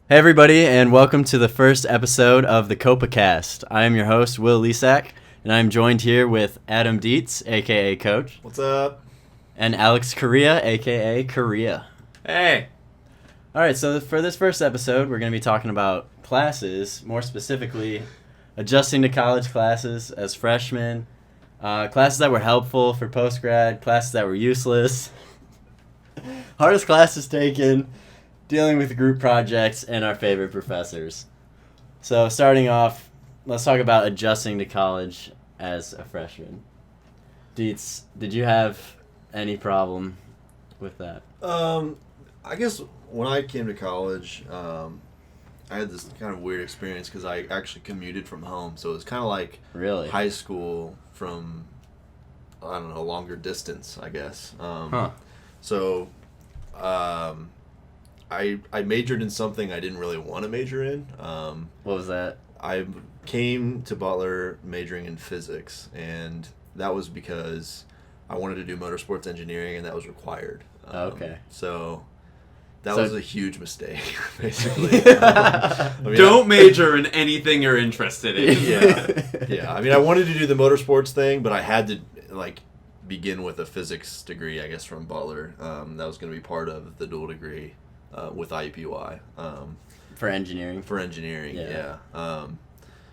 Hey everybody, and welcome to the first episode of the Copacast. I am your host, Will Lisak, and I'm joined here with Adam Dietz, aka Coach. What's up? And Alex Correa, aka Correa. Hey! Alright, so for this first episode, we're going to be talking about classes, more specifically, adjusting to college classes as freshmen, classes that were helpful for post-grad, classes that were useless, hardest classes taken, dealing with group projects, and our favorite professors. So starting off, let's talk about adjusting to college as a freshman. Dietz, did you have any problem with that? I guess when I came to college, I had this kind of weird experience because I actually commuted from home. So it was kind of like Really? high school from, I don't know, a longer distance, I guess. So I majored in something I didn't really want to major in. What was that? I came to Butler majoring in physics, and that was because I wanted to do motorsports engineering, and that was required. Okay. So that was a huge mistake, basically. Don't major in anything you're interested in. Yeah. I mean, I wanted to do the motorsports thing, but I had to begin with a physics degree, I guess, from Butler. That was going to be part of the dual degree. With IUPUI. For engineering? For engineering, yeah.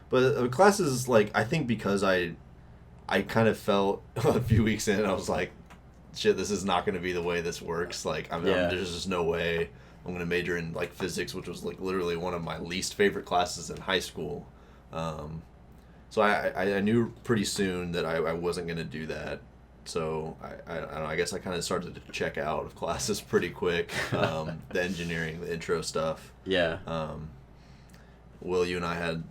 But classes, I think because I kind of felt a few weeks in, I was like, shit, this is not going to be the way this works. There's just no way I'm going to major in, physics, which was, literally one of my least favorite classes in high school. So I knew pretty soon that I wasn't going to do that. So I don't know, I guess I kind of started to check out of classes pretty quick. The engineering, the intro stuff. Yeah. Will, you and I had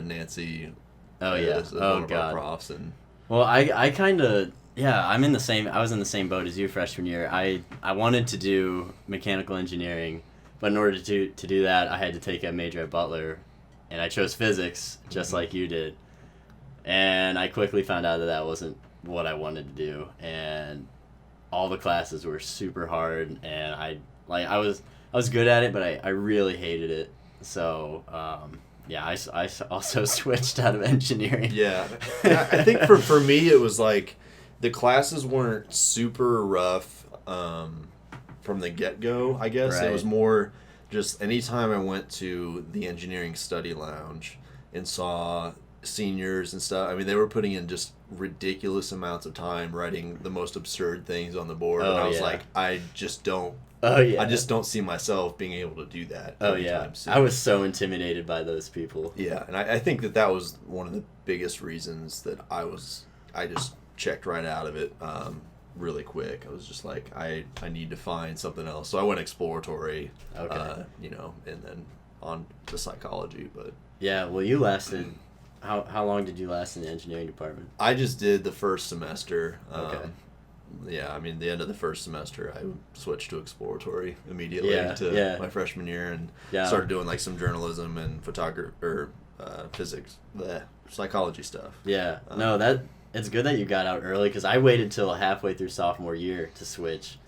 Nancy. As one of our profs, and well, I kind of I was in the same boat as you freshman year. I wanted to do mechanical engineering, but in order to do that, I had to take a major at Butler, and I chose physics just like you did. And I quickly found out that wasn't what I wanted to do, and all the classes were super hard, and I was good at it, but I really hated it. So I also switched out of engineering. Yeah. I think for me it was the classes weren't super rough from the get-go, I guess. Right. It was more just anytime I went to the engineering study lounge and saw seniors and stuff, I mean, they were putting in just ridiculous amounts of time writing the most absurd things on the board, and I was like, I just don't see myself being able to do that anytime soon. I was so intimidated by those people. Yeah, and I think that was one of the biggest reasons that I just checked right out of it really quick. I was just like, I need to find something else. So I went exploratory, and then on to psychology. But yeah, well, you lasted. How long did you last in the engineering department? I just did the first semester. Okay. Yeah, I mean, the end of the first semester, I switched to exploratory immediately to my freshman year, and started doing some journalism and photography or physics, psychology stuff. Yeah, it's good that you got out early, because I waited till halfway through sophomore year to switch,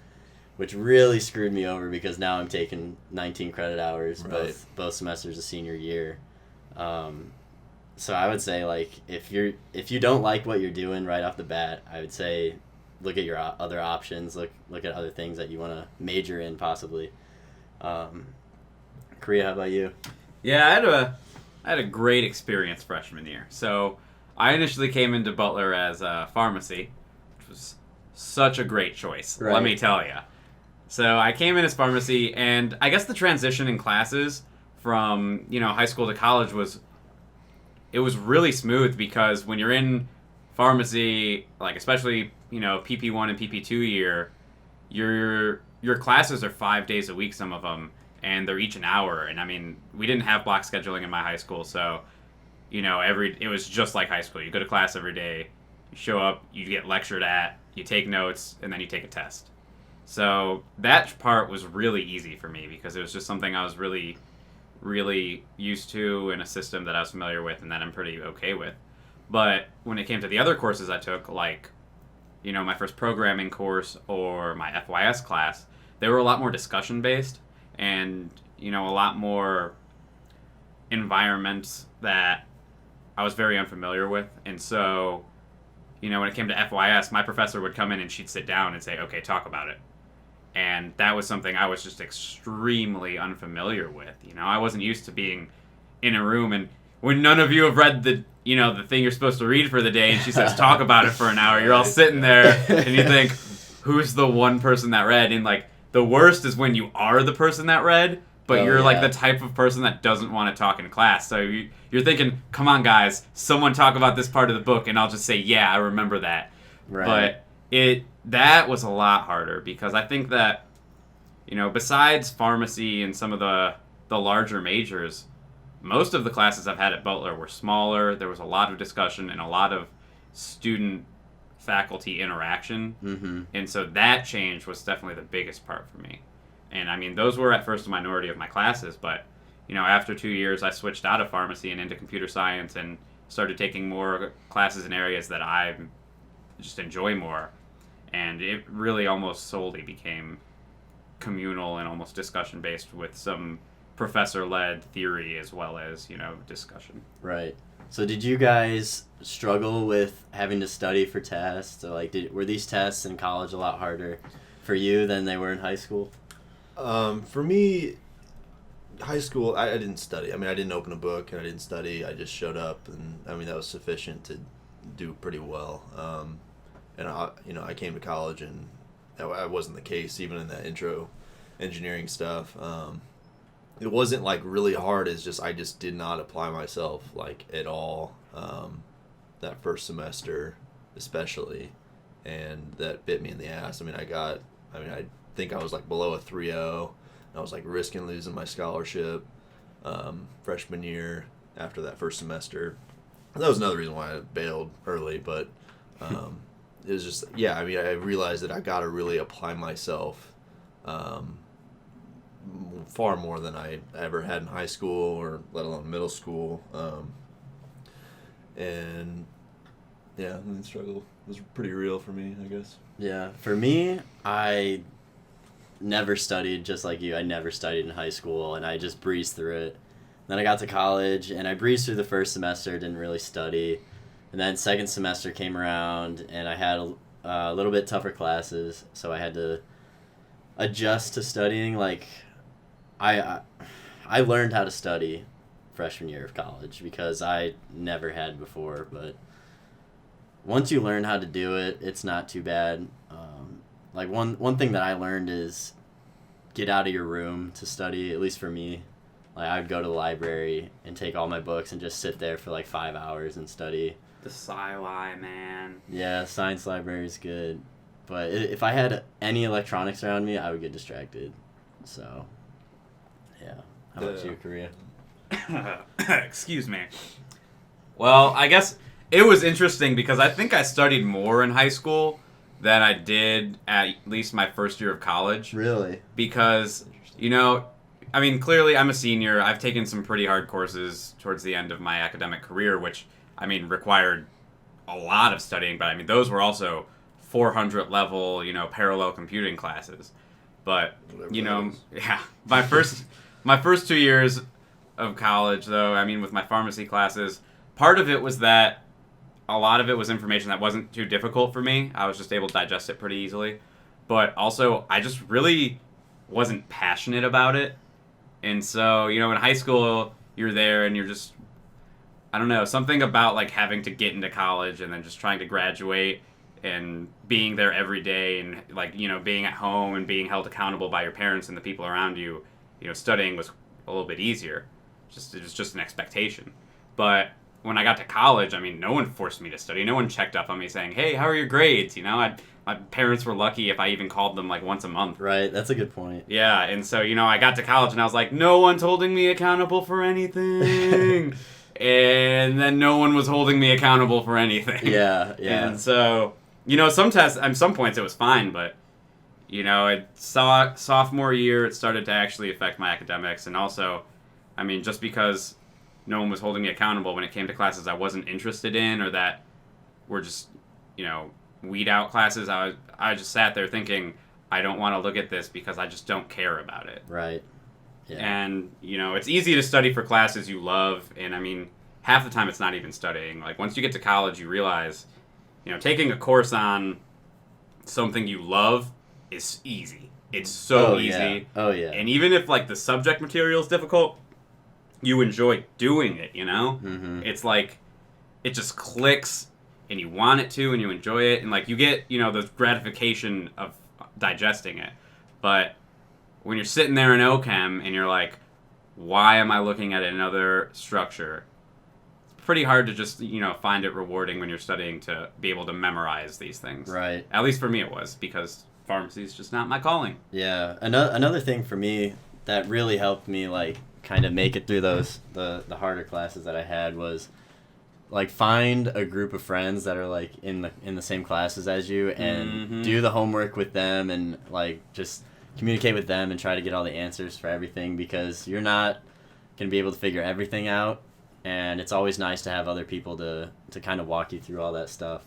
which really screwed me over because now I'm taking 19 credit hours both semesters of senior year. So I would say, if you don't like what you're doing right off the bat, I would say look at your other options, look at other things that you want to major in possibly. Korea, how about you? Yeah, I had a great experience freshman year. So I initially came into Butler as pharmacy, which was such a great choice, let me tell you. So I came in as pharmacy, and I guess the transition in classes from high school to college was really smooth, because when you're in pharmacy, especially PP1 and PP2 year, your classes are 5 days a week, some of them, and they're each an hour. And I mean, we didn't have block scheduling in my high school, so it was just like high school. You go to class every day, you show up, you get lectured at, you take notes, and then you take a test. So that part was really easy for me, because it was just something I was really really used to, in a system that I was familiar with and that I'm pretty okay with. But when it came to the other courses I took, like my first programming course or my FYS class, they were a lot more discussion based and, a lot more environments that I was very unfamiliar with. And so, when it came to FYS, my professor would come in and she'd sit down and say, okay, talk about it. And that was something I was just extremely unfamiliar with. I wasn't used to being in a room and when none of you have read the thing you're supposed to read for the day and she says, talk about it for an hour, you're all sitting there and you think, who's the one person that read? And like, the worst is when you are the person that read, but you're like the type of person that doesn't want to talk in class. So you're thinking, come on guys, someone talk about this part of the book and I'll just say, yeah, I remember that. Right. But that was a lot harder because I think that, besides pharmacy and some of the larger majors, most of the classes I've had at Butler were smaller. There was a lot of discussion and a lot of student-faculty interaction. Mm-hmm. And so that change was definitely the biggest part for me. And, I mean, those were at first a minority of my classes, but, after 2 years, I switched out of pharmacy and into computer science and started taking more classes in areas that I just enjoy more. And it really almost solely became communal and almost discussion-based with some professor-led theory as well as, discussion. Right. So did you guys struggle with having to study for tests? Or were these tests in college a lot harder for you than they were in high school? For me, high school, I didn't study. I mean, I didn't open a book and I didn't study. I just showed up and, that was sufficient to do pretty well. And, I came to college and that wasn't the case even in that intro engineering stuff. It wasn't really hard. It's just I just did not apply myself at all that first semester, especially, and that bit me in the ass. I think I was below a 3.0. I was risking losing my scholarship freshman year after that first semester. And that was another reason why I bailed early, but it was just I realized that I got to really apply myself. Far more than I ever had in high school or let alone middle school. And the struggle was pretty real for me, I guess. Yeah, for me, I never studied just like you. I never studied in high school and I just breezed through it. Then I got to college and I breezed through the first semester, didn't really study. And then second semester came around and I had a little bit tougher classes, so I had to adjust to studying. I learned how to study freshman year of college because I never had before, but once you learn how to do it, it's not too bad. One thing that I learned is get out of your room to study, at least for me. I would go to the library and take all my books and just sit there for 5 hours and study. The sci-li, man. Yeah, science library is good. But if I had any electronics around me, I would get distracted. So, yeah. How about you, Korea? Excuse me. Well, I guess it was interesting because I think I studied more in high school than I did at least my first year of college. Really? Because, clearly I'm a senior. I've taken some pretty hard courses towards the end of my academic career, which, required a lot of studying. But, those were also 400 level, parallel computing classes. But, my first 2 years of college, though, with my pharmacy classes, part of it was that a lot of it was information that wasn't too difficult for me. I was just able to digest it pretty easily. But also, I just really wasn't passionate about it. And so, in high school, you're there and you're just, I don't know, something about having to get into college and then just trying to graduate and being there every day and being at home and being held accountable by your parents and the people around you, studying was a little bit easier. It was just an expectation. But when I got to college, no one forced me to study. No one checked up on me saying, hey, how are your grades? My parents were lucky if I even called them once a month. Right, that's a good point. Yeah, and so, I got to college and I was like, no one's holding me accountable for anything. And then no one was holding me accountable for anything. Yeah. And so, some tests, at some points it was fine, but, sophomore year, it started to actually affect my academics. And also, just because no one was holding me accountable when it came to classes I wasn't interested in or that were just, weed out classes. I just sat there thinking, I don't want to look at this because I just don't care about it. Right. Yeah. And, it's easy to study for classes you love, and I mean, half the time it's not even studying. Like, once you get to college, you realize, taking a course on something you love is easy. It's so easy. Yeah. Oh, yeah. And even if, like, the subject material is difficult, you enjoy doing it, Mm-hmm. It's like, it just clicks, and you want it to, and you enjoy it, and, like, you get, the gratification of digesting it. But when you're sitting there in OChem, and you're like, why am I looking at another structure? It's pretty hard to just, find it rewarding when you're studying to be able to memorize these things. Right. At least for me it was, because pharmacy is just not my calling. Yeah. Another thing for me that really helped me, like, kind of make it through the harder classes that I had was, like, find a group of friends that are, like, in the same classes as you and do the homework with them and, like, just communicate with them and try to get all the answers for everything, because you're not going to be able to figure everything out, and it's always nice to have other people to kind of walk you through all that stuff.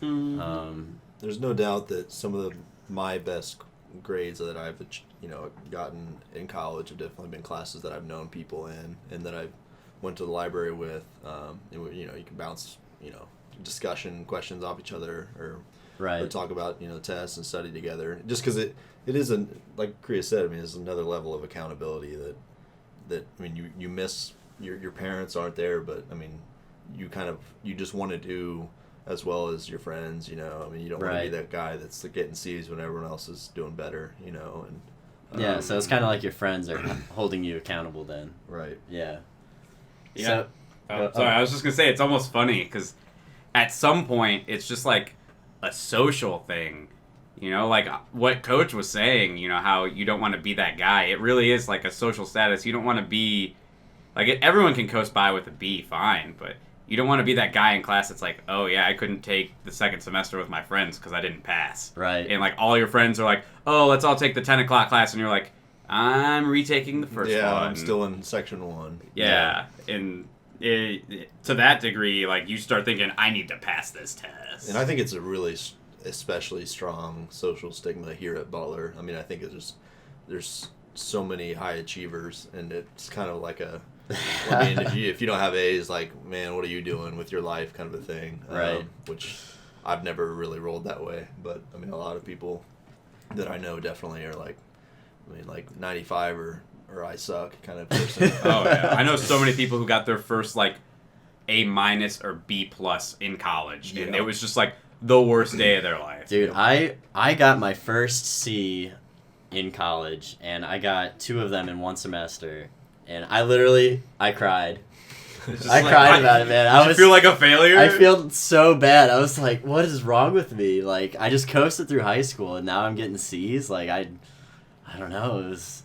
There's no doubt that some of my best grades that I've gotten in college have definitely been classes that I've known people in and that I've went to the library with. You can bounce discussion questions off each other or talk about tests and study together, just because it is like Kriya said, I mean, it's another level of accountability that I mean, you miss your parents aren't there, but I mean, you just want to do as well as your friends, I mean, you don't want to be that guy that's getting C's when everyone else is doing better, and so it's kind of like your friends are holding you accountable then. Right. Yeah. Yeah. Sorry, I was just gonna say, it's almost funny because at some point it's just like a social thing, like what Coach was saying, how you don't want to be that guy. It really is like a social status. You don't want to be like everyone can coast by with a B, fine, but you don't want to be that guy in class that's like, oh yeah, I couldn't take the second semester with my friends because I didn't pass. Right. And like all your friends are like, oh, let's all take the 10 o'clock class, and you're like, I'm retaking the first one. Yeah, I'm still in section 1. Yeah, and to that degree, like, you start thinking, I need to pass this test. And I think it's a really especially strong social stigma here at Butler. I mean, I think there's so many high achievers, and it's kind of like I mean, if you don't have A's, like, man, what are you doing with your life, kind of a thing. Right. Which I've never really rolled that way, but I mean, a lot of people that I know definitely are like, I mean, like 95 or I suck kind of person. Oh yeah, I know so many people who got their first like A- or B+ in college, and it was just like the worst day of their life. Dude, I got my first C in college, and I got 2 of them in one semester, and I cried. I cried about it, man. Did you feel like a failure? I feel so bad. I was like, what is wrong with me? Like, I just coasted through high school, and now I'm getting C's. Like, I don't know.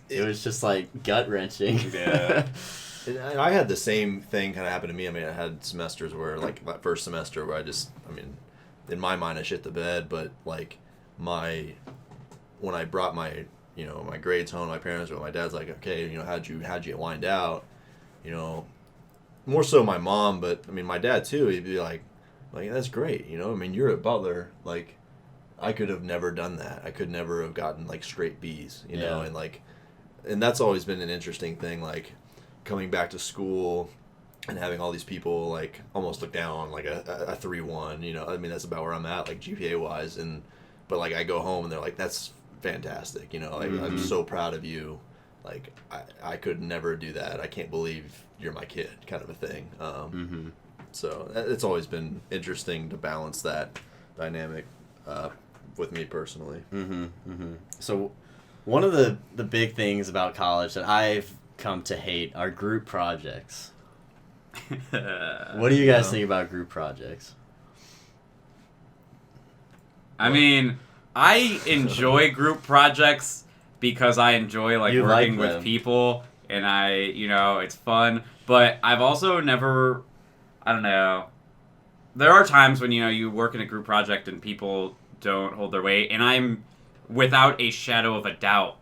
It was just like gut wrenching. Yeah. And I had the same thing kind of happen to me. I mean, I had semesters where, like, my first semester where in my mind I shit the bed, but like when I brought my my grades home to my parents, or my dad's like, okay, how'd you wind out? More so my mom, but I mean my dad too. He'd be like that's great. I mean, you're at Butler, like. I could have never done that. I could never have gotten like straight B's, know, and that's always been an interesting thing, like coming back to school and having all these people like almost look down on like a 3.1, I mean, that's about where I'm at, like GPA wise, but like I go home and they're like, that's fantastic, like I'm so proud of you, like I could never do that. I can't believe you're my kid, kind of a thing. So it's always been interesting to balance that dynamic with me personally. So one of the big things about college that I've come to hate are group projects. What do you guys think about group projects? I mean, I enjoy group projects because I enjoy working with people, and it's fun, but I've also never, I don't know, there are times when you work in a group project and people don't hold their weight, and I'm without a shadow of a doubt,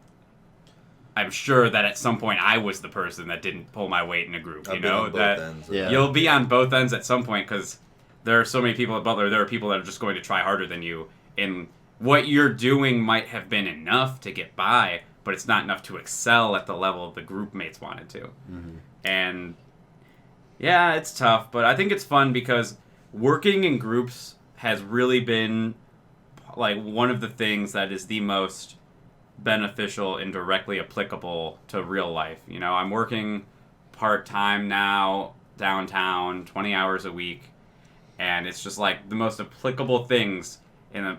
I'm sure that at some point I was the person that didn't pull my weight in a group. I've been on both ends. You'll be on both ends at some point, because there are so many people at Butler. There are people that are just going to try harder than you, and what you're doing might have been enough to get by, but it's not enough to excel at the level the group mates wanted to. Mm-hmm. And yeah, it's tough, but I think it's fun because working in groups has really been like one of the things that is the most beneficial and directly applicable to real life. You know, I'm working part-time now downtown 20 hours a week, and it's just like the most applicable things in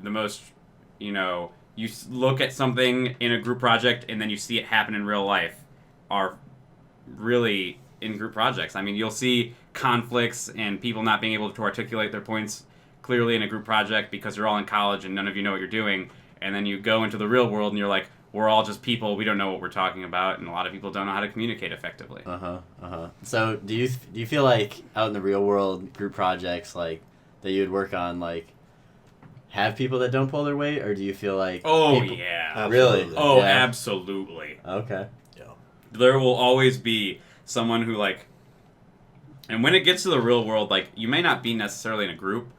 the most, you know, you look at something in a group project and then you see it happen in real life are really in group projects. I mean, you'll see conflicts and people not being able to articulate their points clearly in a group project because you're all in college and none of you know what you're doing. And then you go into the real world and you're like, we're all just people. We don't know what we're talking about. And a lot of people don't know how to communicate effectively. So do you feel like out in the real world, group projects like that you would work on, like, have people that don't pull their weight, or do you feel like Yeah. Really? Oh, yeah. Absolutely. Okay. Yeah. There will always be someone who, like, and when it gets to the real world, like, you may not be necessarily in a group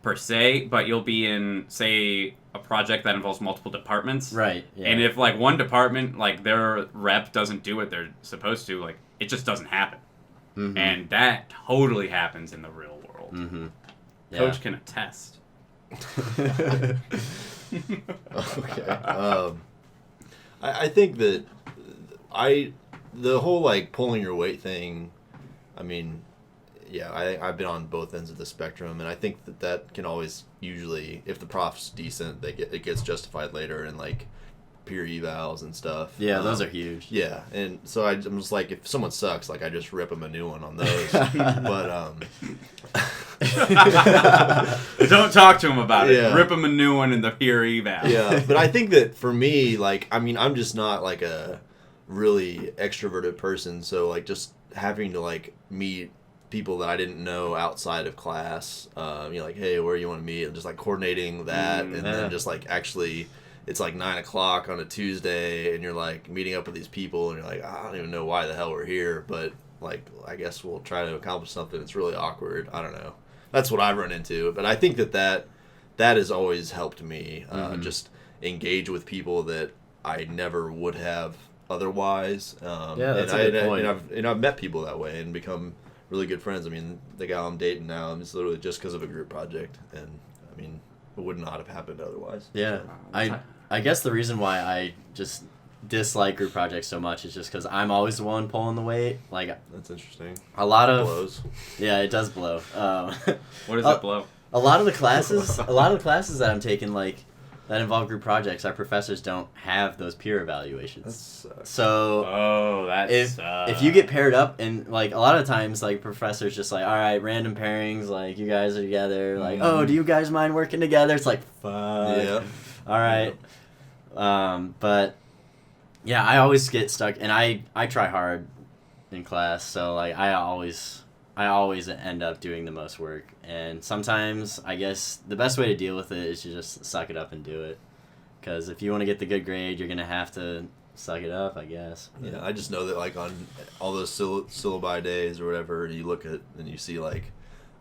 per se, but you'll be in, say, a project that involves multiple departments. Right. Yeah. And if, like, one department, like, their rep doesn't do what they're supposed to, like, it just doesn't happen. Mm-hmm. And that totally happens in the real world. Mm-hmm. Yeah. Coach can attest. Okay. I think that the whole like pulling your weight thing, I mean, yeah, I've been on both ends of the spectrum, and I think that can always usually, if the prof's decent, it gets justified later in like peer evals and stuff. Yeah, those are huge. Yeah, and so I'm just like, if someone sucks, like I just rip them a new one on those. But don't talk to him about it. Yeah. Rip him a new one in the peer eval. Yeah, but I think that for me, like, I mean, I'm just not like a really extroverted person, so like just having to like meet people that I didn't know outside of class, you know, like, hey, where you want to meet, and just like coordinating that, and then just like actually. It's like 9:00 on a Tuesday, and you're like meeting up with these people, and you're like, I don't even know why the hell we're here, but like, I guess we'll try to accomplish something. It's really awkward. I don't know. That's what I've run into. But I think that has always helped me just engage with people that I never would have otherwise. Yeah, that's a good point. And I've met people that way and become really good friends. I mean, the guy I'm dating now, it's literally just because of a group project, and I mean, it would not have happened otherwise. Yeah, I guess the reason why I just dislike group projects so much is just because I'm always the one pulling the weight. Like, That's interesting. A lot It of blows. Yeah, it does blow. What does it blow? A lot of the classes that I'm taking, like, that involve group projects, our professors don't have those peer evaluations. That sucks. So if you get paired up, and like a lot of times, like, professors just like, all right, random pairings, like, you guys are together, like, oh, do you guys mind working together? It's like, fuck. Yeah. All right. But yeah, I always get stuck, and I try hard in class, so like I always end up doing the most work, and sometimes I guess the best way to deal with it is to just suck it up and do it, because if you want to get the good grade, you're gonna have to suck it up, I guess. Yeah, I just know that like on all those syllabi days or whatever, you look at and you see like,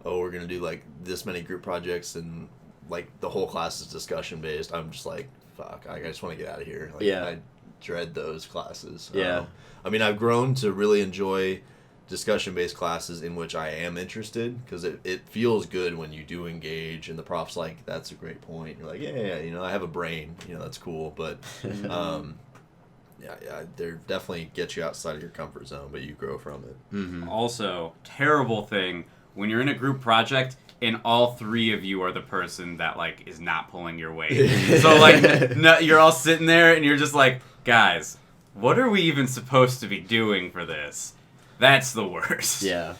oh, we're gonna do like this many group projects, and like the whole class is discussion based. I'm just like, fuck, I just want to get out of here. Like, Yeah. I dread those classes. Yeah. I mean, I've grown to really enjoy discussion-based classes in which I am interested, because it feels good when you do engage and the prof's like, that's a great point. You're like, yeah, you know, I have a brain, you know, that's cool. But yeah, they definitely get you outside of your comfort zone, but you grow from it. Mm-hmm. Also, terrible thing when you're in a group project and all three of you are the person that like is not pulling your weight. So like you're all sitting there and you're just like, guys, what are we even supposed to be doing for this? That's the worst. Yeah.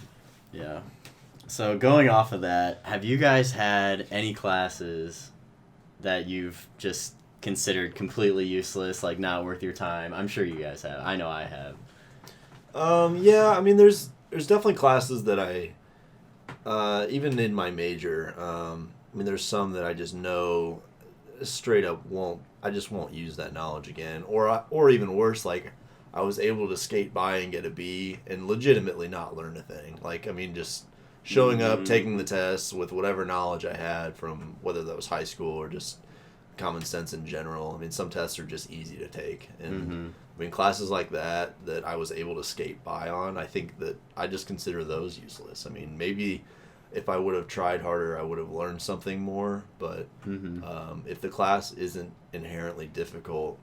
So going off of that, have you guys had any classes that you've just considered completely useless, like not worth your time? I'm sure you guys have. I know I have. Yeah, I mean, there's definitely classes that I, even in my major, I mean, there's some that I just know straight up I just won't use that knowledge again. Or even worse, like, I was able to skate by and get a B and legitimately not learn a thing. Like, I mean, just showing up, taking the tests with whatever knowledge I had from whether that was high school or just common sense in general. I mean, some tests are just easy to take. And I mean, classes like that I was able to skate by on, I think that I just consider those useless. I mean, maybe if I would have tried harder, I would have learned something more. But if the class isn't inherently difficult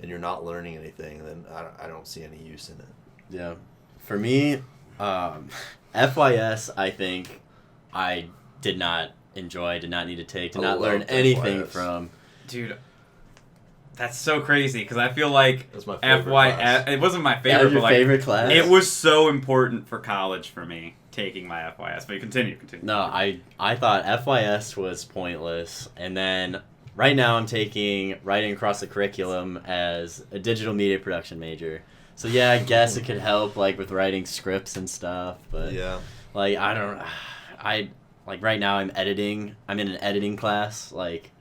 and you're not learning anything, then I don't see any use in it. Yeah. For me, FYS, I think I did not enjoy, did not need to take, did not learn anything from. Dude, that's so crazy because I feel like That's my favorite FYS. class. It wasn't my That favorite, was your but like favorite class? it was so important for college for me taking my FYS. But continue. No, I thought FYS was pointless, and then right now I'm taking writing across the curriculum as a digital media production major. So yeah, I guess it could help like with writing scripts and stuff, but Yeah. like like right now I'm editing. I'm in an editing class, like,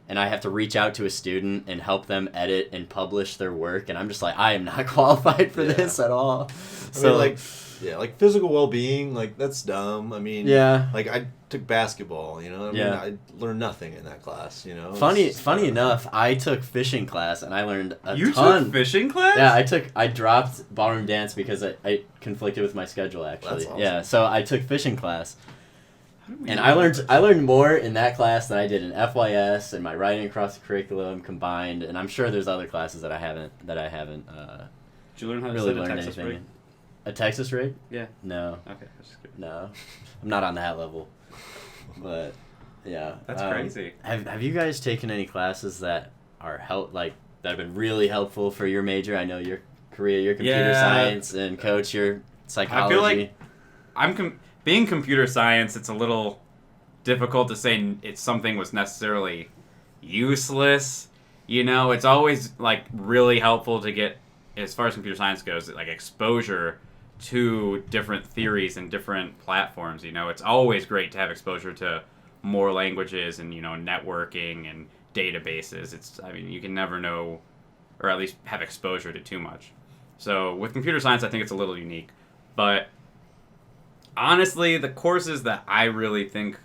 and I have to reach out to a student and help them edit and publish their work, and I'm just like, I am not qualified for this at all. So like physical well-being, like that's dumb. I mean, yeah. like I took basketball, you know. I mean, Yeah. I learned nothing in that class, you know. Funny enough, I took fishing class and I learned a You ton. took fishing class? Yeah, I dropped ballroom dance because I conflicted with my schedule actually. That's awesome. Yeah, so I took fishing class. How did we And know I learned more in that class than I did in FYS and my writing across the curriculum combined, and I'm sure there's other classes that I haven't Did you learn how to really set a learned Texas anything rig? in. A Texas rig? Yeah. No. Okay. That's just good. No. I'm not on that level. But yeah. That's crazy. Have you guys taken any classes that are that have been really helpful for your major? I know your career, your computer science, and coach, your psychology. I feel like being computer science, it's a little difficult to say it's something was necessarily useless. You know, it's always like really helpful to get, as far as computer science goes, like exposure to different theories and different platforms. You know, it's always great to have exposure to more languages and, you know, networking and databases. I mean, you can never know, or at least have exposure to too much. So with computer science, I think it's a little unique. But honestly, the courses that I really think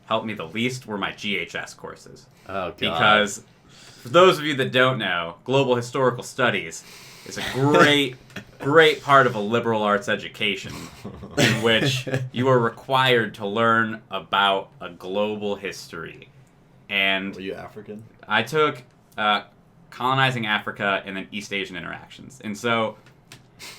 helped me the least were my GHS courses. Oh, God. Because for those of you that don't know, global historical studies is a great part of a liberal arts education in which you are required to learn about a global history. And Were you African? I took colonizing Africa and then East Asian interactions. And so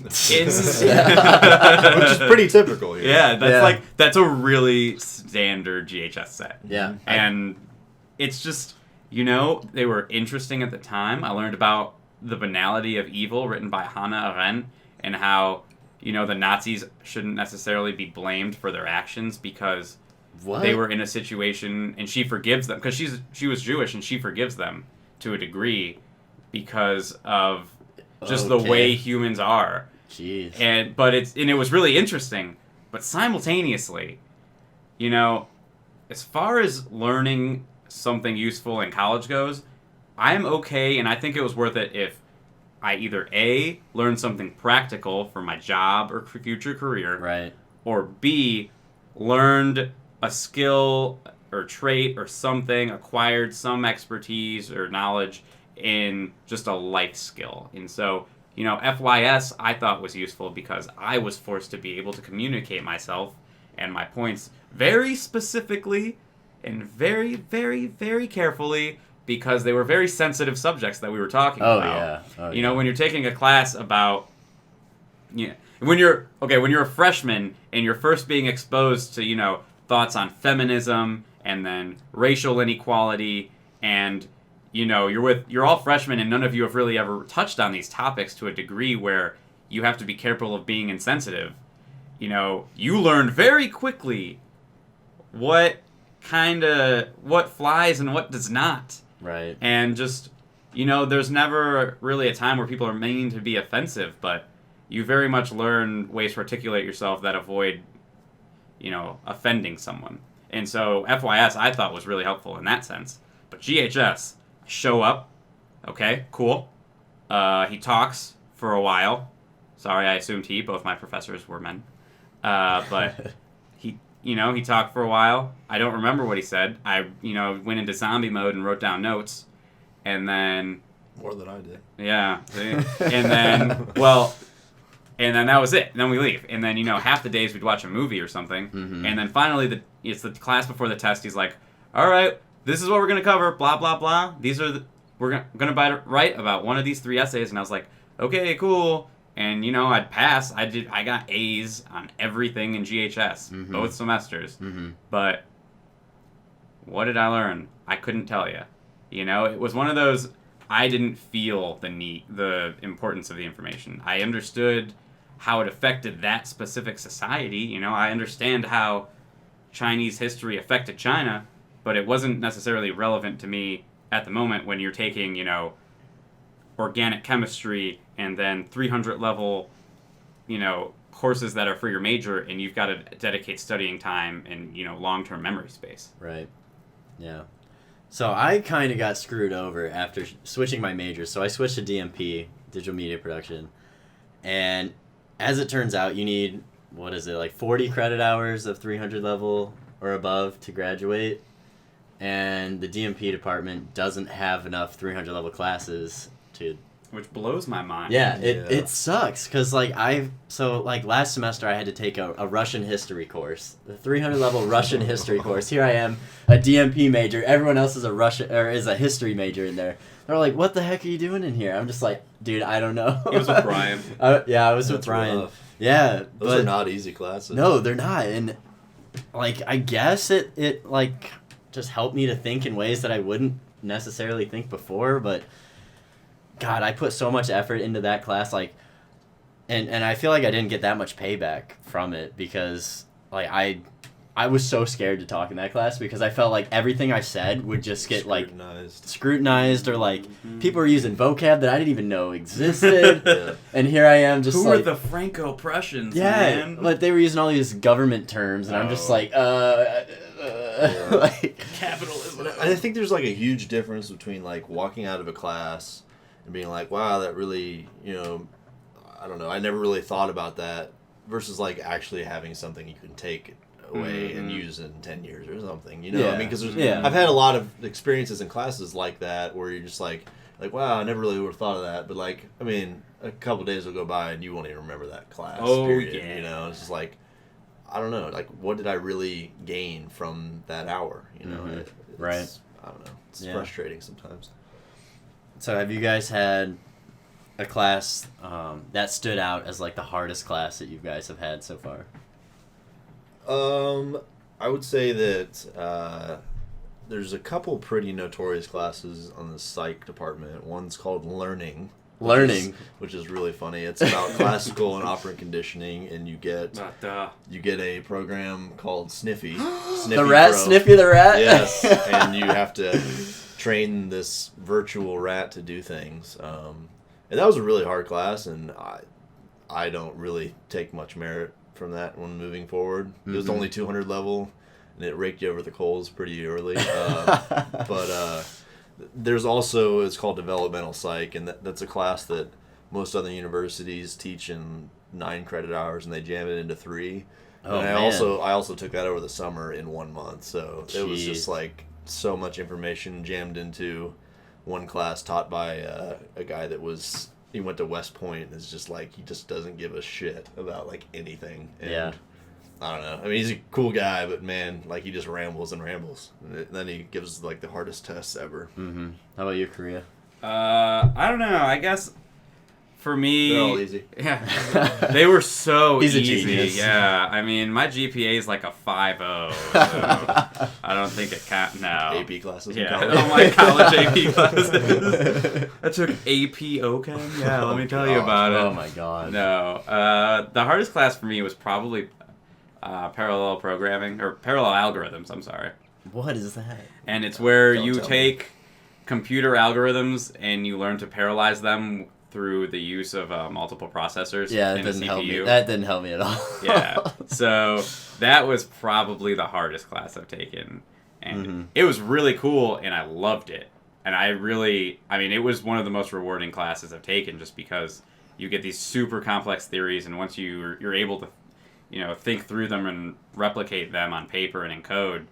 it's Which is pretty typical here. Yeah, that's a really standard GHS set. Yeah. And it's just, you know, they were interesting at the time. I learned about The Banality of Evil, written by Hannah Arendt, and how, you know, the Nazis shouldn't necessarily be blamed for their actions because they were in a situation, and she forgives them because she was Jewish, and she forgives them to a degree because of just the way humans are. Jeez. And it was really interesting, but simultaneously, you know, as far as learning something useful in college goes, I'm okay, and I think it was worth it if I either A, learned something practical for my job or future career, Right. or B, learned a skill or trait or something, acquired some expertise or knowledge in just a life skill. And so, you know, FYS I thought was useful because I was forced to be able to communicate myself and my points very specifically and very, very, very carefully because they were very sensitive subjects that we were talking about. You know, when you're taking a class about, when you're a freshman and you're first being exposed to, you know, thoughts on feminism and then racial inequality, and, you know, you're all freshmen and none of you have really ever touched on these topics to a degree where you have to be careful of being insensitive. You know, you learn very quickly what flies and what does not. Right. And just, you know, there's never really a time where people are meaning to be offensive, but you very much learn ways to articulate yourself that avoid, you know, offending someone. And so FYS I thought was really helpful in that sense. But GHS, show up, okay, cool. He talks for a while. Sorry, I assumed both my professors were men. But he talked for a while. I don't remember what he said. I, went into zombie mode and wrote down notes. And then... More than I did. Yeah. And then, and then that was it. And then we leave. And then, half the days we'd watch a movie or something. Mm-hmm. And then finally, it's the class before the test. He's like, all right, this is what we're going to cover, blah, blah, blah. We're going to write about one of these 3 essays. And I was like, okay, cool. And, I'd pass. I got A's on everything in GHS, mm-hmm. both semesters. Mm-hmm. But what did I learn? I couldn't tell you. It was one of those, I didn't feel the importance of the information. I understood how it affected that specific society. I understand how Chinese history affected China, but it wasn't necessarily relevant to me at the moment when you're taking, organic chemistry and then 300 level, courses that are for your major, and you've got to dedicate studying time and, long-term memory space. Right. Yeah. So I kind of got screwed over after switching my major. So I switched to DMP, digital media production. And as it turns out, you need, 40 credit hours of 300 level or above to graduate. And the DMP department doesn't have enough 300 level classes to... Which blows my mind. Yeah, it sucks, because, last semester I had to take a Russian history course. The 300 level Russian history course. Here I am, a DMP major. Everyone else is a history major in there. They're like, what the heck are you doing in here? I'm just like, dude, I don't know. He was with Brian. I was with Brian. Rough. Yeah. Those are not easy classes. No, they're not. And, I guess it just helped me to think in ways that I wouldn't necessarily think before, but... God, I put so much effort into that class, and I feel like I didn't get that much payback from it because, I was so scared to talk in that class because I felt like everything I said would just get, scrutinized or, people were using vocab that I didn't even know existed, Yeah. And here I am just Who are the Franco-Prussians, man? They were using all these government terms, and I'm just capitalism. I think there's, a huge difference between, walking out of a class... and being like, wow, that really, I don't know, I never really thought about that, versus, actually having something you can take away and use in 10 years or something, Yeah. I mean, because I've had a lot of experiences in classes like that, where you're just like, wow, I never really would have thought of that, but, I mean, a couple days will go by and you won't even remember that class, period, yeah. It's just I don't know, what did I really gain from that hour, Right. I don't know, it's frustrating sometimes. So have you guys had a class that stood out as the hardest class that you guys have had so far? I would say that there's a couple pretty notorious classes on the psych department. One's called Learning. Which is really funny. It's about classical and operant conditioning, and you get a program called Sniffy. The rat, Pro. Sniffy the rat? Yes, and you have to train this virtual rat to do things. And that was a really hard class, and I don't really take much merit from that one moving forward. Mm-hmm. It was only 200 level, and it raked you over the coals pretty early. But there's also, it's called Developmental Psych, and that's a class that most other universities teach in 9 credit hours, and they jam it into 3. Oh, and man. I also took that over the summer in 1 month, so It was just so much information jammed into one class taught by a guy that he went to West Point, and is just he just doesn't give a shit about anything. And yeah. I don't know. I mean, he's a cool guy, but man, he just rambles and rambles. And then he gives the hardest tests ever. Mm-hmm. How about you, Korea? I don't know. I guess for me, they're all easy. Yeah, they were so He's easy. a genius. Yeah, I mean, my GPA is a 5.0. So I don't think it no. AP classes. Yeah, in college. all my college AP classes. I took AP OChem. Yeah, let me tell you about it. Oh my god. No, the hardest class for me was probably parallel programming or parallel algorithms. I'm sorry. What is that? And it's where Don't you tell me. take computer algorithms and you learn to parallelize them through the use of multiple processors. Yeah, in that didn't a help me. CPU. That didn't help me at all. Yeah. So that was probably the hardest class I've taken. And it was really cool, and I loved it. And it was one of the most rewarding classes I've taken, just because you get these super complex theories, and once you're able to think through them and replicate them on paper and in code,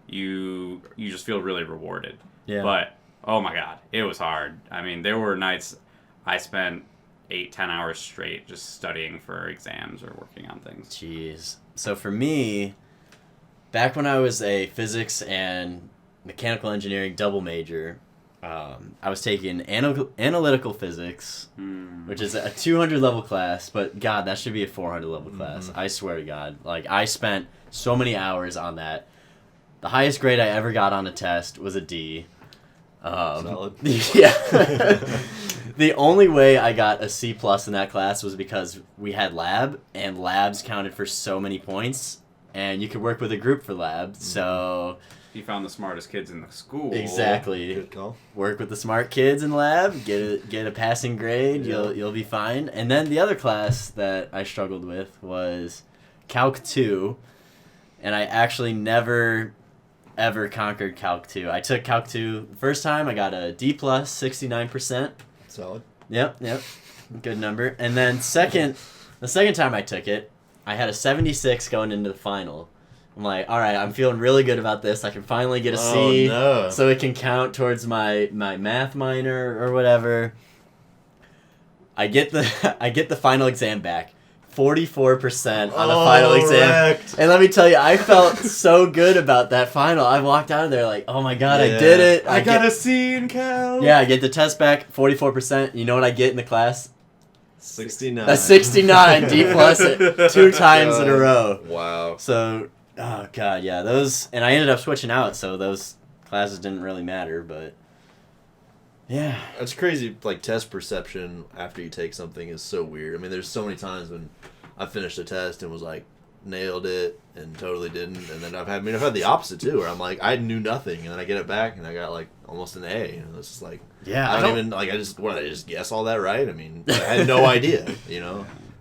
you just feel really rewarded. Yeah. But oh my God, it was hard. I mean, there were nights I spent 8-10 hours straight just studying for exams or working on things. Jeez. So for me, back when I was a physics and mechanical engineering double major, I was taking analytical physics, which is a 200 level class, but God, that should be a 400 level class. I swear to God. Like, I spent so many hours on that. The highest grade I ever got on a test was a D. Solid. Yeah. The only way I got a C+ in that class was because we had lab, and labs counted for so many points, and you could work with a group for labs, so... You found the smartest kids in the school. Exactly. Good call. Work with the smart kids in lab, get a passing grade, Yeah. you'll be fine. And then the other class that I struggled with was Calc 2, and I actually never ever conquered Calc 2. I took Calc 2 the first time, I got a D+, 69%. Solid. Yep. Good number. And then the second time I took it, I had a 76 going into the final. I'm like, all right, I'm feeling really good about this. I can finally get a C, no. so it can count towards my math minor or whatever. I get the final exam back, 44% on the final exam. Wrecked. And let me tell you, I felt so good about that final. I walked out of there like, oh my God, I did it. I got a C in Cal. Yeah, I get the test back, 44%. You know what I get in the class? 69. A 69, D+ it 2 times in a row. Wow. So, oh God, yeah, those, and I ended up switching out, so those classes didn't really matter, but yeah. That's crazy. Like, test perception after you take something is so weird. I mean, there's so many times when I finished a test and was like, nailed it and totally didn't, and then I've had the opposite too, where I'm like, I knew nothing, and then I get it back and I got like almost an A, and it's just like, Yeah, I don't even like, I just guess all that right. I mean, I had no idea,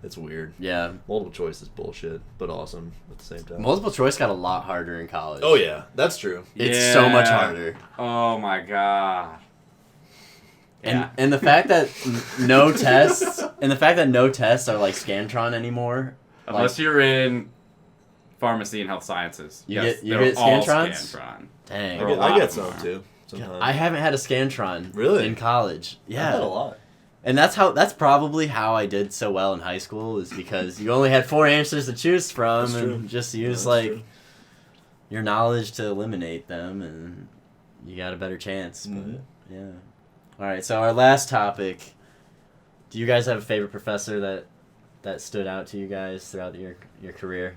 It's weird. Yeah. Multiple choice is bullshit, but awesome at the same time. Multiple choice got a lot harder in college. Oh yeah, that's true. It's so much harder. Oh my God. Yeah. And the fact that no tests are like Scantron anymore. Unless you're in pharmacy and health sciences. You yes, get they're all Scantrons? Scantron. Dang. There are a I lot get of some them. too. Sometimes. I haven't had a Scantron Really? in college. Yeah. I've had a lot. And that's probably how I did so well in high school, is because you only had 4 answers to choose from, That's and true. just use That's like true. your knowledge to eliminate them, and you got a better chance. But, Mhm. yeah. All right, so our last topic. Do you guys have a favorite professor that stood out to you guys throughout your career?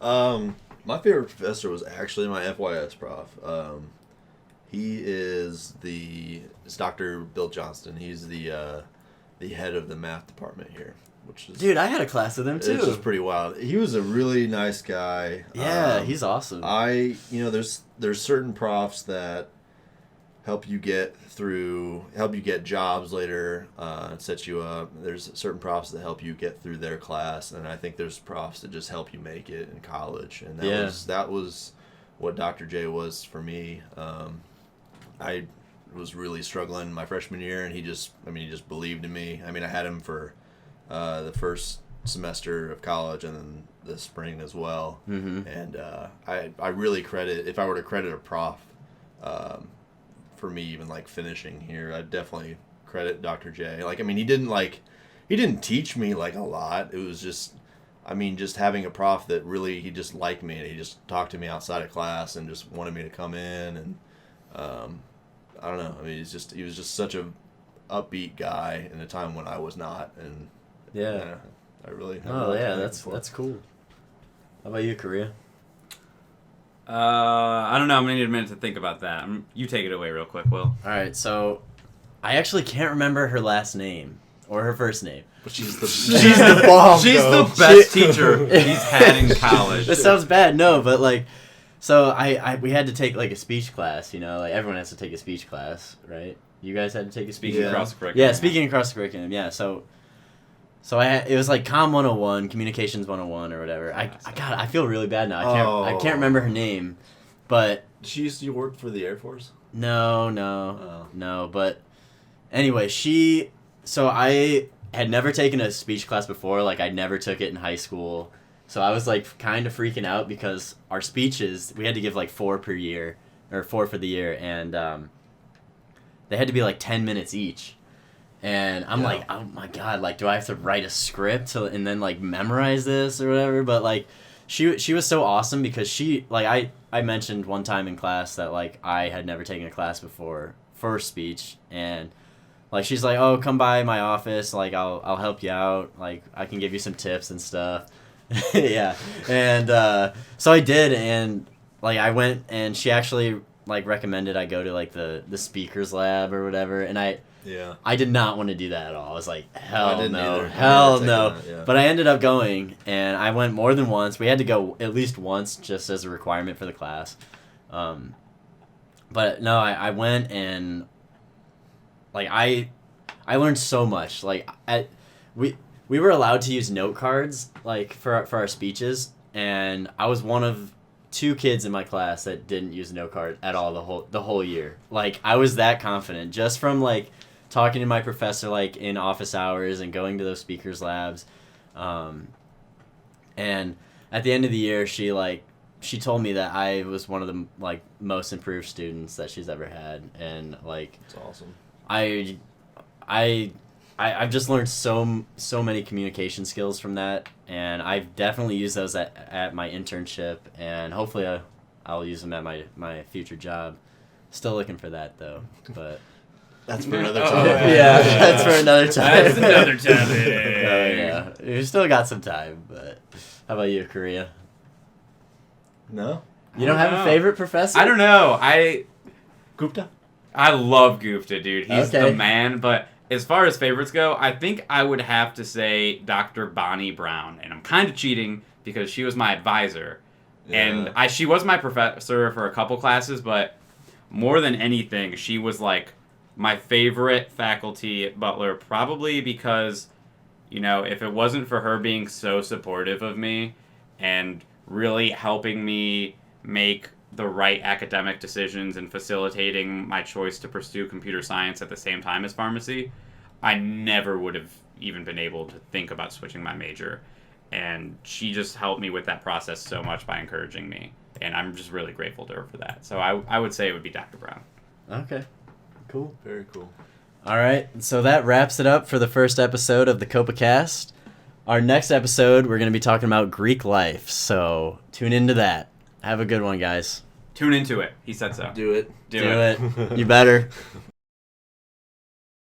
My favorite professor was actually my FYS prof. It's Dr. Bill Johnston. He's the head of the math department here, which is Dude, I had a class with him too. It's just pretty wild. He was a really nice guy. Yeah, he's awesome. There's certain profs that help you get jobs later, set you up. There's certain profs that help you get through their class, and I think there's profs that just help you make it in college. And that was what Dr. J was for me. I was really struggling my freshman year, and he just believed in me. I mean, I had him for the first semester of college and then the spring as well. Mm-hmm. And I really credit, if I were to credit a prof for me even like finishing here, I'd definitely credit Dr. J. Like, I mean, he didn't teach me like a lot. It was just having a prof that really, he just liked me, and he just talked to me outside of class and just wanted me to come in, and I don't know. I mean, he was just such a upbeat guy in a time when I was not, and Yeah. I really. That's cool. How about you, Korea? I don't know. I'm gonna need a minute to think about that. You take it away real quick, Will. All right, so I actually can't remember her last name or her first name. But she's the bomb. She's the best teacher he's had in college. That sounds bad, no, but like, so we had to take like a speech class, like everyone has to take a speech class, right? You guys had to take a speech Speaking class? across the curriculum. Yeah, speaking across the curriculum, yeah. So it was like Com 101, Communications 101 or whatever. I feel really bad now. I can't remember her name, but You worked for the Air Force? no, but anyway, so I had never taken a speech class before, like I never took it in high school, So I was like kind of freaking out because our speeches, we had to give like 4 per year, or 4 for the year, and they had to be like 10 minutes each. And I'm like, oh my God, like, do I have to write a script and then like memorize this or whatever? But like, she was so awesome because she, like, I mentioned one time in class that like I had never taken a class before for speech, and like she's like, oh, come by my office, like I'll help you out, like I can give you some tips and stuff. Yeah. And so I did, and like I went, and she actually like recommended I go to like the speakers lab or whatever, and I did not want to do that at all. I was like, hell no, hell no. But I ended up going, and I went more than once. We had to go at least once just as a requirement for the class. But no, I went, and like I learned so much. Like we were allowed to use note cards like for our speeches, and I was one of 2 kids in my class that didn't use a note card at all the whole year. Like I was that confident just from like talking to my professor like in office hours and going to those speakers labs. And at the end of the year, she told me that I was one of the like most improved students that she's ever had, and like it's awesome. I've just learned so many communication skills from that, and I've definitely used those at my internship, and hopefully I'll use them at my future job. Still looking for that though, but that's for another time. Yeah, that's for another time. That's another time. Oh yeah, we've still got some time. But how about you, Korea? No, you don't have a favorite professor? I don't know. Gupta. I love Gupta, dude. He's Okay. the man. But as far as favorites go, I think I would have to say Dr. Bonnie Brown, and I'm kind of cheating because she was my advisor, and she was my professor for a couple classes, but more than anything, she was like my favorite faculty at Butler, probably because, you know, if it wasn't for her being so supportive of me and really helping me make the right academic decisions and facilitating my choice to pursue computer science at the same time as pharmacy, I never would have even been able to think about switching my major. And she just helped me with that process so much by encouraging me. And I'm just really grateful to her for that. So I would say it would be Dr. Brown. Okay. Cool. Very cool. All right. So that wraps it up for the first episode of the Copacast. Our next episode, we're going to be talking about Greek life. So tune into that. Have a good one, guys. Tune into it. He said so. Do it. Do it. You better.